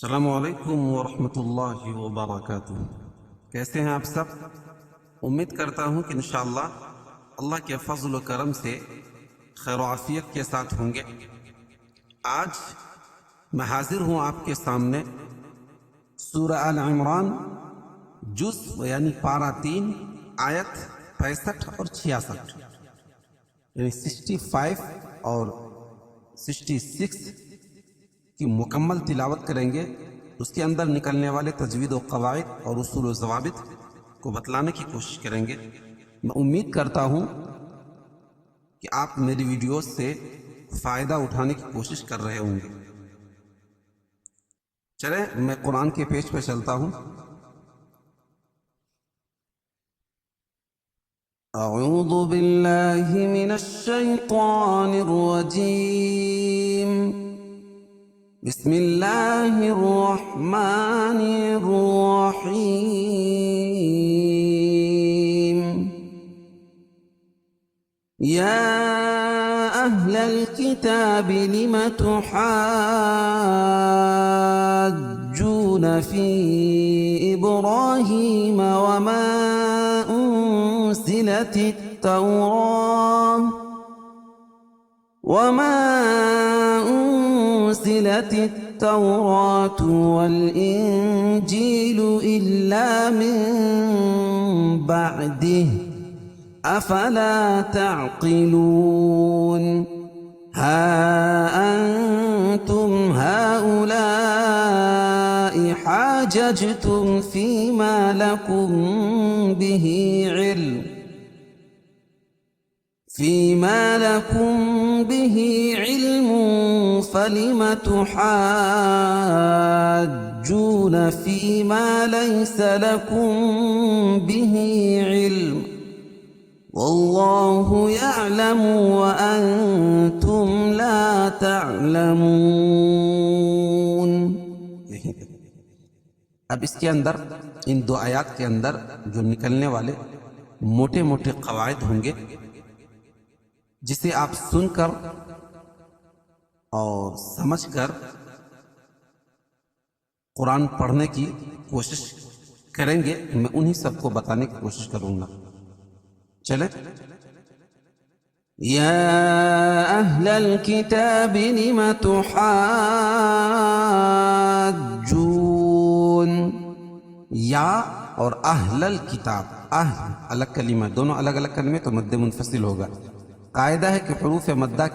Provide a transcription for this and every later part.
السلام علیکم ورحمۃ اللہ وبرکاتہ۔ کیسے ہیں آپ سب؟ امید کرتا ہوں کہ انشاءاللہ اللہ کے فضل و کرم سے خیر و عافیت کے ساتھ ہوں گے۔ آج میں حاضر ہوں آپ کے سامنے سورہ آل عمران جز یعنی پارہ 3 آیت 65 اور 66 یعنی 65 اور 66 کی مکمل تلاوت کریں گے۔ اس کے اندر نکلنے والے تجوید و قواعد اور اصول و ضوابط کو بتلانے کی کوشش کریں گے۔ میں امید کرتا ہوں کہ آپ میری ویڈیوز سے فائدہ اٹھانے کی کوشش کر رہے ہوں گے۔ چلیں میں قرآن کے پیج پہ چلتا ہوں۔ اعوذ باللہ من الشیطان الرجیم، بسم اللہ الرحمن الرحیم۔ یا اہل الکتاب لم تحاجون فی ابراہیم وما انزلت التوراة والإنجيل إلا من بعده أفلا تعقلون ها أنتم هؤلاء حاججتم فيما لكم به علم فلم تحاجون فيما ليس لكم به علم والله يعلم وأنتم لا تعلمون۔ اب اس کے اندر ان 2 آیات کے اندر جو نکلنے والے موٹے موٹے قواعد ہوں گے، جسے آپ سن کر اور سمجھ کر قرآن پڑھنے کی کوشش کریں گے، میں انہی سب کو بتانے کی کوشش کروں گا۔ چلیں۔ یا اہل الکتاب لم تحاجون، یا اور اہل الکتاب، اہل الگ کلمہ، دونوں الگ الگ کلمے تو مد منفصل ہوگا۔ قاعدہ ہے کہ حروف مدہ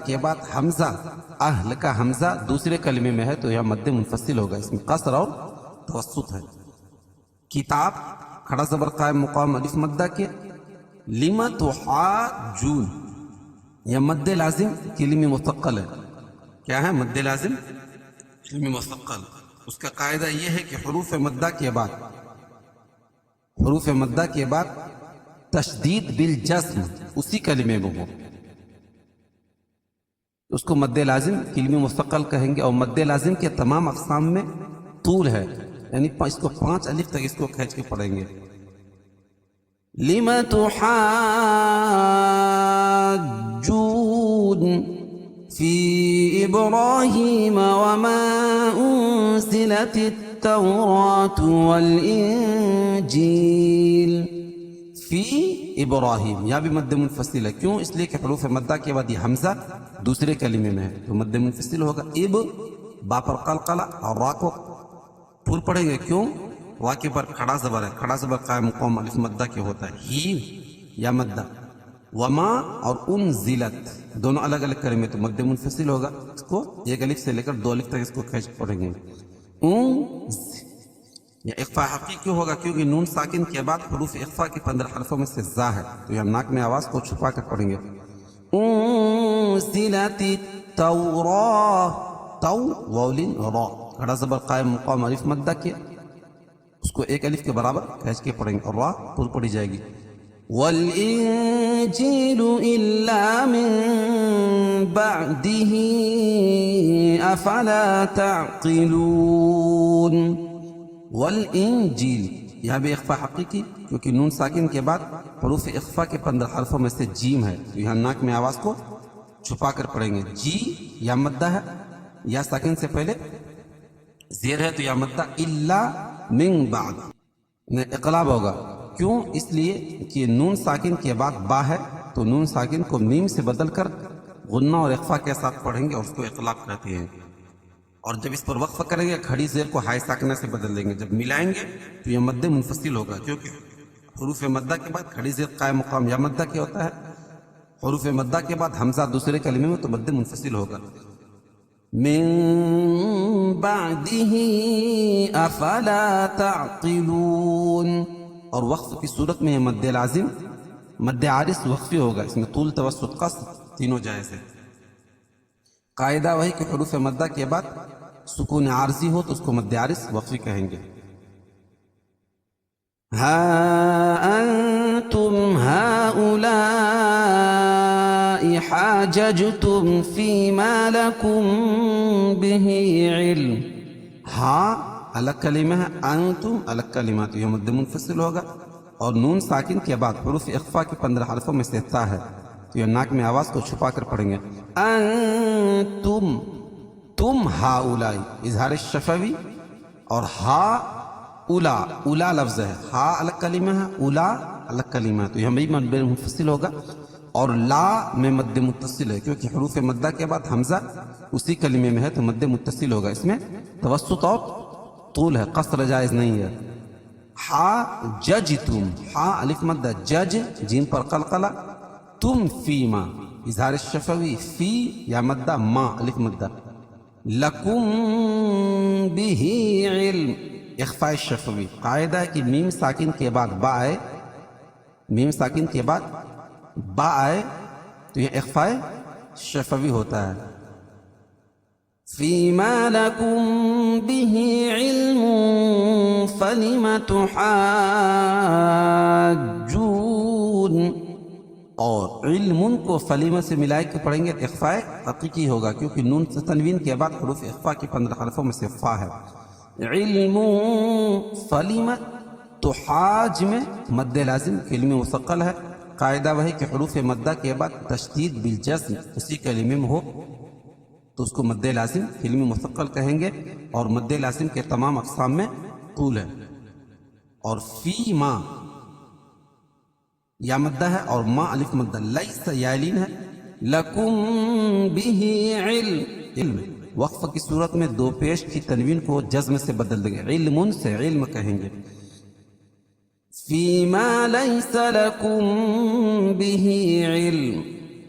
کے بعد حمزہ، اہل کا حمزہ دوسرے کلمے میں ہے تو یہ مد منفصل ہوگا، اس میں قصر اور توسط ہے۔ کتاب کھڑا زبر قائم مقام الف مدہ کے، لم تحاجون یہ مد لازم کلمی مثقل ہے۔ کیا ہے؟ مد لازم کلمی مثقل۔ اس کا قاعدہ یہ ہے کہ حروف مدہ کے بعد تشدید بالجزم اسی کلمے میں ہو، اس کو مد لازم کلمی مستقل کہیں گے۔ اور مد لازم کے تمام اقسام میں طول ہے، یعنی اس کو 5 الف تک اس کو کھینچ کے پڑھیں گے۔ لم تحاجون فی ابراہیم وما انزلت التوراة والانجیل۔ فی ابراہیم یا بھی مد منفصل ہے، کیوں؟ اس لیے کہ حروف مدہ کے بعد یہ حمزہ دوسرے کلمے میں ہے تو مد منفصل ہوگا۔ اب با پر قلقلہ اور را کو پھول پڑھیں گے، کیوں؟ وا کے پر کھڑا زبر ہے، کھڑا زبر قائم مقام الف مدہ کے ہوتا ہے، ہی یا مدہ۔ وما اور انزلت دونوں الگ الگ کلمے تو مد منفصل ہوگا، اس کو 1 الف سے لے کر 2 الف تک اس کو کھینچ پڑھیں گے۔ یہ اخفاء حقیقی کیوں ہوگا؟ کیونکہ نون ساکن کے بعد حروف اخفاء کے 15 حرفوں میں سے زا ہے تو یہ ناک میں آواز کو چھپا کر پڑھیں گے۔ انزلت التوراة، تو واولین را کھڑا زبر قائم مقام الف مدہ کے، اس کو 1 الف کے برابر کھینچ کے پڑھیں گے اور را پھول پڑھی جائے گی۔ والانجیل الا من بعده افلا تعقلون۔ والانجیل یہاں بھی اخفاء حقیقی کیونکہ نون ساکن کے بعد حروف اخفاء کے 15 حرفوں میں سے جیم ہے تو یہاں ناک میں آواز کو چھپا کر پڑھیں گے۔ جی یا مدہ ہے یا ساکن سے پہلے زیر ہے تو یا مدہ الا من بعد اقلاب ہوگا. کیوں؟ اس لیے کہ نون ساکن کے بعد با ہے تو نون ساکن کو میم سے بدل کر غنہ اور اخفا کے ساتھ پڑھیں گے اور اس کو اقلاب کہتے ہیں. اور جب اس پر وقف کریں گے کھڑی زیر کو ہائے ساکنہ سے بدل دیں گے. جب ملائیں گے تو یہ مد منفصل ہوگا، کیونکہ حروف مدہ کے بعد کھڑی زیر قائم مقام یا مدہ کیا ہوتا ہے. حروف مدہ کے بعد حمزہ دوسرے کلمے میں تو مد منفصل ہوگا. من بعده افلا تعقلون. اور وقف کی صورت میں یہ مد لازم مد عارض وقفی ہوگا. اس میں طول توسط قصر تینوں جائز ہے. قاعدہ وہی کہ حروف مدہ کے بعد سکون عارضی ہو تو اس کو مد عارض وقفی کہیں گے. ہا انتم هؤلاء حاججتم فيما لكم به علم. ہا الگ کلمہ ہے، انتم الگ کلمہ، تو یہ مد منفصل ہوگا. اور نون ساکن کے بعد حروف اخفا کے 15 حرفوں میں سے تا ہے تو یہ ناک میں آواز کو چھپا کر پڑھیں گے. انتم تم ہاؤلائی اظہار شفوی. اور ہا اولا اولا لفظ ہے، ہا الگ کلمہ ہے، اولا الگ کلمہ ہے، تو یہ بھی مد منفصل ہوگا. اور لا میں مد متصل ہے کیونکہ حروف مدہ کے بعد حمزہ اسی کلمے میں ہے تو مد متصل ہوگا. اس میں توسط اور طول ہے، قصر جائز نہیں ہے. ہا جج تم، ہا الف مدہ، جج جیم پر قلقلہ، تم فیما اظہار شفوی، فی یا مدہ ما الف مدہ، لکم به علم اخفاء شفوی. قاعدہ ہے کہ میم ساکن کے بعد با آئے، میم ساکن کے بعد با آئے تو یہ اخفاء شفوی ہوتا ہے. فیما لکم به علم فلم تحاجون. اور علم کو فلیمہ سے ملائے کے پڑھیں گے تو اخفاء حقیقی ہوگا کیونکہ نون سے تنوین کے بعد حروف اخفا کی 15 حرفوں میں سے فا ہے. علم فلیمہ تحاج میں مد لازم کلمہ مثقل ہے. قاعدہ وہی کہ حروف مدہ کے بعد تشدید بالجزم اسی کلمے میں ہو تو اس کو مد لازم کلمہ مثقل کہیں گے. اور مد لازم کے تمام اقسام میں طول ہے. اور فی ما یا مدہ ہے اور ما الف مدہ، لیس یالین ہے، لکم به علم. وقف کی صورت میں دو پیش کی تنوین کو جزم سے بدل دیں گے، علم سے علم کہیں گے. فیما لیس لکم به علم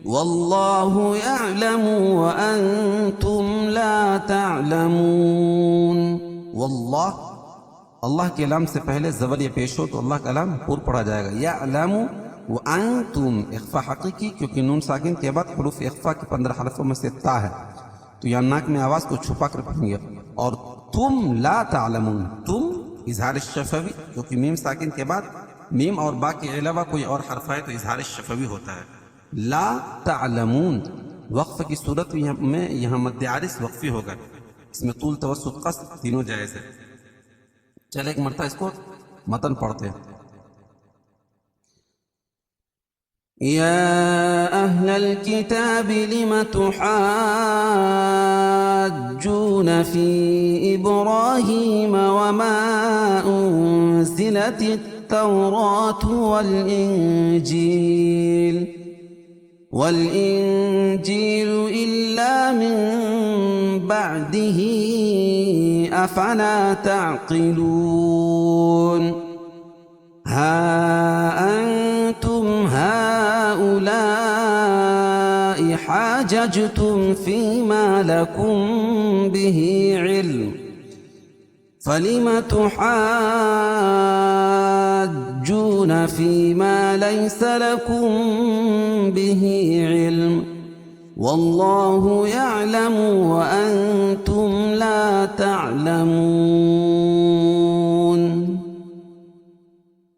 واللہ یعلم وانتم لا تعلمون. واللہ اللہ کے لام سے پہلے زبر یہ پیش ہو تو اللہ کا لام پور پڑھا جائے گا. یعلم وانتم اخفا حقیقی کیونکہ نون ساکن کے بعد حروف اخفا کے 15 حرفوں میں سے تا ہے تو یہاں ناک میں آواز کو چھپا کر پڑھیں گے. اور تم لا تعلمون، تم اظہار شفوی کیونکہ میم ساکن کے بعد میم اور با کے علاوہ کوئی اور حرف ہے تو اظہار شفوی ہوتا ہے. لا تعلمون وقف کی صورت میں یہاں مد عارض وقفی ہوگا. اس میں طول توسط قصر تینوں جائز ہے. چلے ایک مرتبہ اس کو متن پڑھتے ہیں. يا أهل الكتاب لم تحاجون في إبراهيم وما أنزلت التوراة والإنجيل إلا من بعده أفلا تعقلون. ها أنتم هؤلاء حاججتم فيما لكم به علم فلم تحاجون فيما ليس لكم به علم والله يعلم وأنتم لا تعلمون.